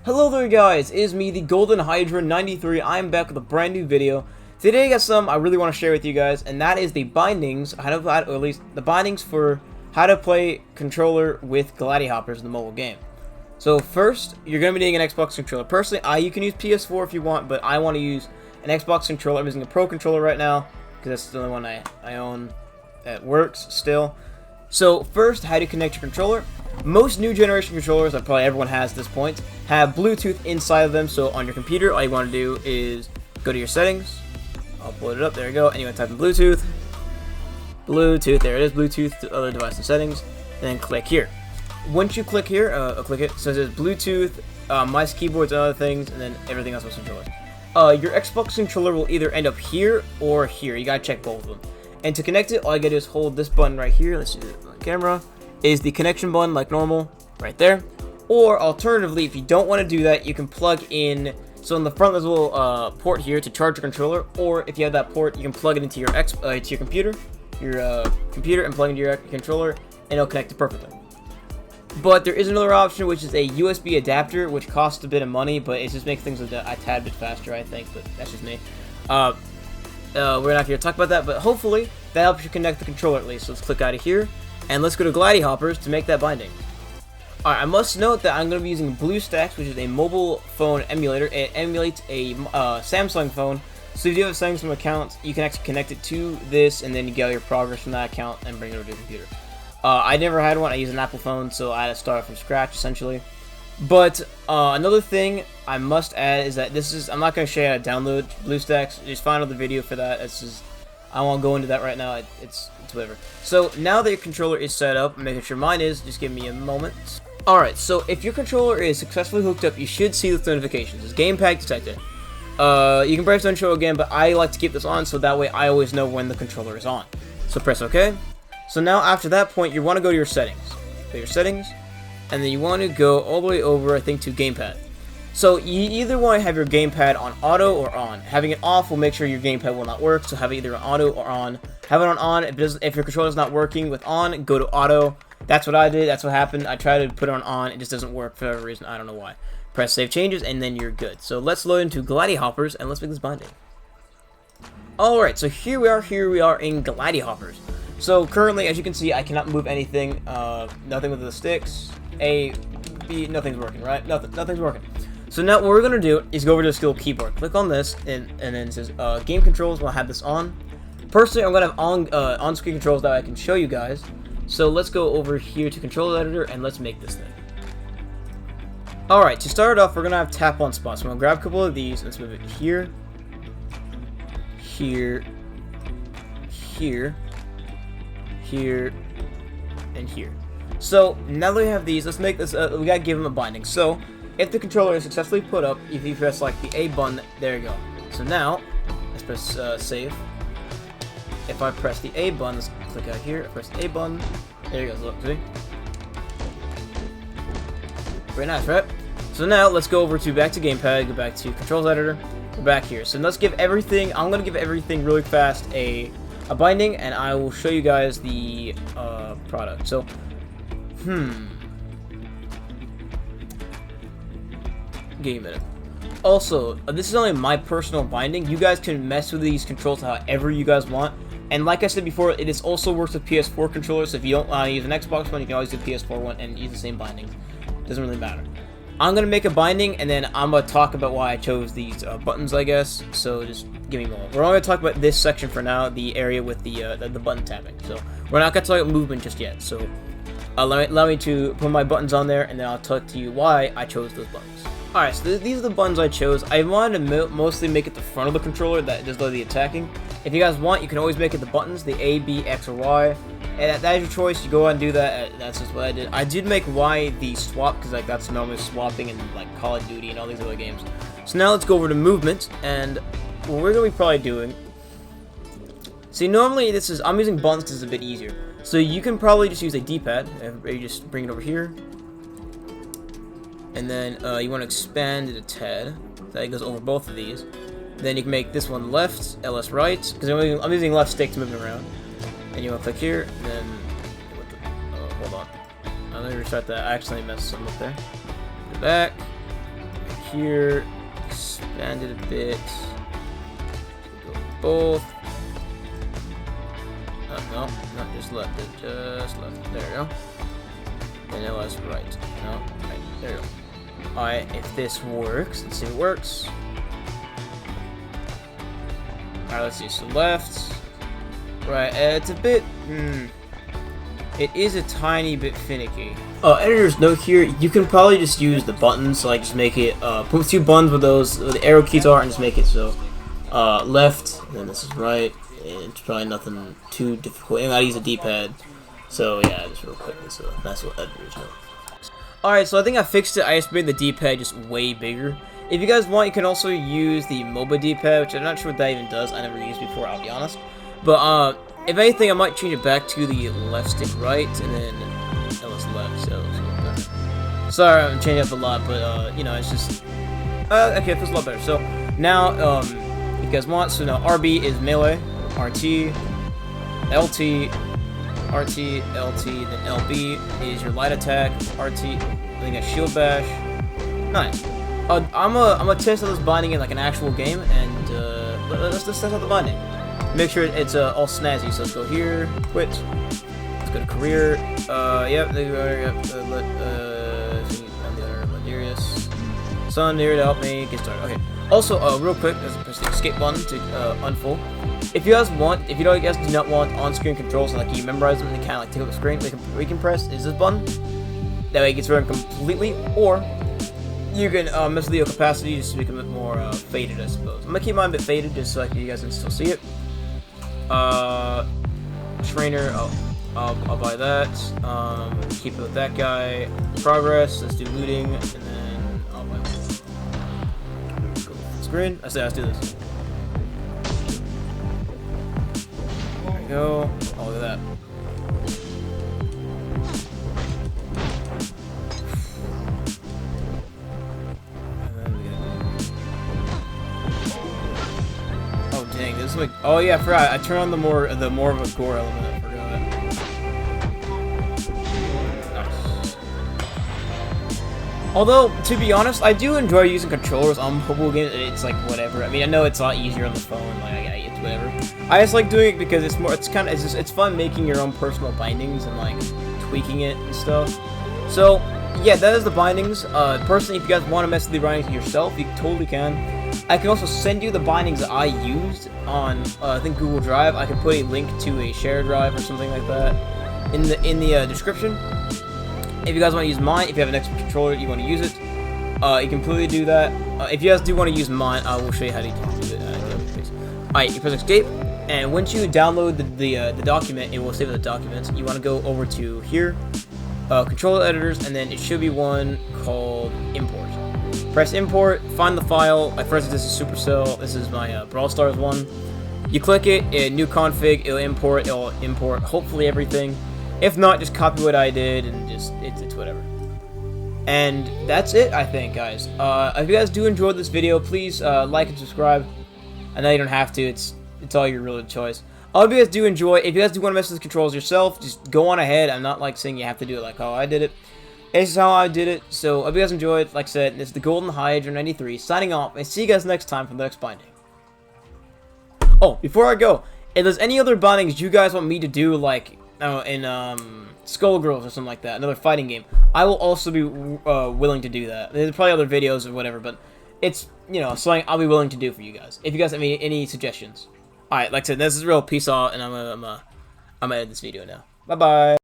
Hello there guys, it is me, the Golden Hydra 93. I am back with a brand new video. Today I got some I really want to share with you guys, and that is the bindings, or at least the bindings for how to play controller with Gladihoppers in the mobile game. So first, you're going to be needing an Xbox controller. Personally, you can use PS4 if you want, but I want to use an Xbox controller. I'm using a Pro controller right now, because that's the only one I own that works still. So first, how do you connect your controller? Most new generation controllers that probably everyone has at this point have Bluetooth inside of them. So on your computer, all you want to do is go to your settings. I'll pull it up. There you go. And you want to type in Bluetooth. Bluetooth. There it is. Bluetooth to other devices settings. And then click here. Once you click here, click it. So it says Bluetooth, mice, keyboards, and other things, and then everything else with controller. Your Xbox controller will either end up here or here. You gotta check both of them. And to connect it, all you gotta do is hold this button right here. Let's see it on camera. Is the connection button like normal right there, or alternatively, if you don't want to do that, you can plug in. So in the front there's a little port here to charge your controller, or if you have that port, you can plug it into your computer, and plug into your controller, and it'll connect it perfectly. But there is another option, which is a USB adapter, which costs a bit of money, but it just makes things a tad bit faster, I think. But that's just me. We're not here to talk about that, but hopefully that helps you connect the controller at least. So let's click out of here. And let's go to Gladihoppers to make that binding. Alright, I must note that I'm going to be using BlueStacks, which is a mobile phone emulator. It emulates a Samsung phone. So if you have a Samsung account, you can actually connect it to this, and then you get all your progress from that account and bring it over to your computer. I never had one. I use an Apple phone, so I had to start from scratch, essentially. But another thing I must add is that I'm not going to show you how to download BlueStacks. Just find another video for that. I won't go into that right now. It's whatever. So now that your controller is set up, making sure mine is, just give me a moment. Alright, so if your controller is successfully hooked up, you should see the notifications. It's gamepad detected. You can press unshow again, but I like to keep this on so that way I always know when the controller is on. So press OK. So now after that point, you want to go to your settings. Go to your settings, and then you want to go all the way over, I think, to gamepad. So you either want to have your gamepad on auto or on. Having it off will make sure your gamepad will not work, so have it either on auto or on. Have it on. If your controller is not working with on, go to auto. That's what I did. That's what happened. I tried to put it on. It just doesn't work for whatever reason. I don't know why. Press save changes, and then you're good. So let's load into Gladihoppers, and let's make this binding. Alright, so here we are in Gladihoppers. So currently, as you can see, I cannot move anything. Nothing with the sticks. A, B, nothing's working, right? Nothing's working. So now what we're going to do is go over to the skill keyboard. Click on this, and then it says game controls. We'll have this on. Personally, I'm going to have on-screen controls that I can show you guys. So let's go over here to controller editor, and let's make this thing. Alright, to start off, we're going to have tap on spots. So I'm going to grab a couple of these. Let's move it here, here, here, here, and here. So now that we have these, let's make this, we got to give them a binding. So if the controller is successfully put up, if you press like the A button, there you go. So now, let's press save. If I press the A button, let's click out here, press the A button, there you go, look, see? Very nice, right? So now, let's go over to back to gamepad, go back to controls editor, we're back here. So let's give everything, I'm going to give everything really fast a binding, and I will show you guys the product. So, Give me a minute. Also, this is only my personal binding. You guys can mess with these controls however you guys want. And like I said before, it also works with PS4 controllers. So if you don't want to use an Xbox one, you can always do the PS4 one and use the same binding. Doesn't really matter. I'm going to make a binding, and then I'm going to talk about why I chose these buttons, I guess. So just give me a moment. We're only going to talk about this section for now, the area with the button tapping. So we're not going to talk about movement just yet. So allow me to put my buttons on there, and then I'll talk to you why I chose those buttons. Alright, so these are the buttons I chose. I wanted to mostly make it the front of the controller that does the attacking. If you guys want, you can always make it the buttons, the A, B, X, or Y. And that is your choice. You go ahead and do that. That's just what I did. I did make Y the swap, because like that's normally swapping in like Call of Duty and all these other games. So now let's go over to movement, and what we're going to be probably doing... See, normally I'm using buttons because it's a bit easier. So you can probably just use a D-pad. You just bring it over here. And then you want to expand it a tad, so that it goes over both of these. Then you can make this one left, LS right, because I'm using left stick to move it around. And you want to click here, and then, hold on. Let me restart that. I accidentally messed something up there. Go back. here, expand it a bit. Go both. No, not just left. Just left. There we go. And now let's right. No, right. There we go. Alright, if this works, let's see if it works. Alright, let's see. So left. Right, it's a bit. It is a tiny bit finicky. Editor's note here, you can probably just use the buttons, so like just make it, put 2 buttons where the arrow keys are and just make it so, left, and then this is right, and it's probably nothing too difficult, and I use a D-pad, so yeah, just real quick, so that's what editor's note. Alright, so I think I fixed it, I just made the D-pad just way bigger. If you guys want, you can also use the MOBA D-pad, which I'm not sure what that even does, I never used before, I'll be honest. But, if anything, I might change it back to the left stick right, and then LS left, so sorry, I'm changing up a lot, but, you know, it's just, okay, it feels a lot better. So, now, if you guys want, so now RB is melee, RT, LT, RT, LT, then LB is your light attack, RT, I think that's shield bash. Nice. I'm gonna test out this binding in, like, an actual game, and, let's test out the binding. Make sure it's all snazzy, so let's go here, quit, let's go to career, yep, there you are, yep, on the other, Ladarius, Sun here to help me get started, okay. Also, real quick, let's press the escape button to unfold. If you guys want, if you guys do not want on-screen controls, like you memorize them and they kind of like take up the screen, we can press is this button, that way it gets rid of them completely, or you can mess with the opacity just to make them a bit more faded, I suppose. I'm gonna keep mine a bit faded just so you guys can still see it. Trainer, I'll buy that. Keep it with that guy. Progress, let's do looting, and then I'll buy one. Go screen. I say let's do this. There we go. Oh, look at that. Dang, this is like, oh yeah, I forgot. I turned on the more of a gore element. I forgot. Nice. Although, to be honest, I do enjoy using controllers on mobile games. It's like whatever. I mean, I know it's a lot easier on the phone. Like, it's whatever. I just like doing it because it's more. It's fun making your own personal bindings and like tweaking it and stuff. So yeah, that is the bindings. Personally, if you guys want to mess with the bindings yourself, you totally can. I can also send you the bindings that I used on, I think Google Drive. I can put a link to a shared drive or something like that in the description. If you guys want to use mine, if you have an extra controller, you want to use it, you can completely do that. If you guys do want to use mine, I will show you how to do it. Alright, you press escape, and once you download the document, it will save the documents. You want to go over to here, controller editors, and then it should be one called import. Press import, find the file. Like for instance, this is Supercell. This is my Brawl Stars one. You click it, new config, it'll import hopefully everything. If not, just copy what I did and just it's whatever. And that's it, I think, guys. If you guys do enjoy this video, please like and subscribe. I know you don't have to. It's all your real choice. I hope you guys do enjoy. If you guys do want to mess with the controls yourself, just go on ahead. I'm not like saying you have to do it like how I did it. This is how I did it, so I hope you guys enjoyed. Like I said, this is the Golden Hydra 93, signing off, and see you guys next time for the next binding. Oh, before I go, if there's any other bindings you guys want me to do, like, in, Skullgirls or something like that, another fighting game, I will also be, willing to do that. There's probably other videos or whatever, but it's, you know, something I'll be willing to do for you guys, if you guys have any suggestions. Alright, like I said, this is real, peace out, and I'm gonna end this video now. Bye-bye.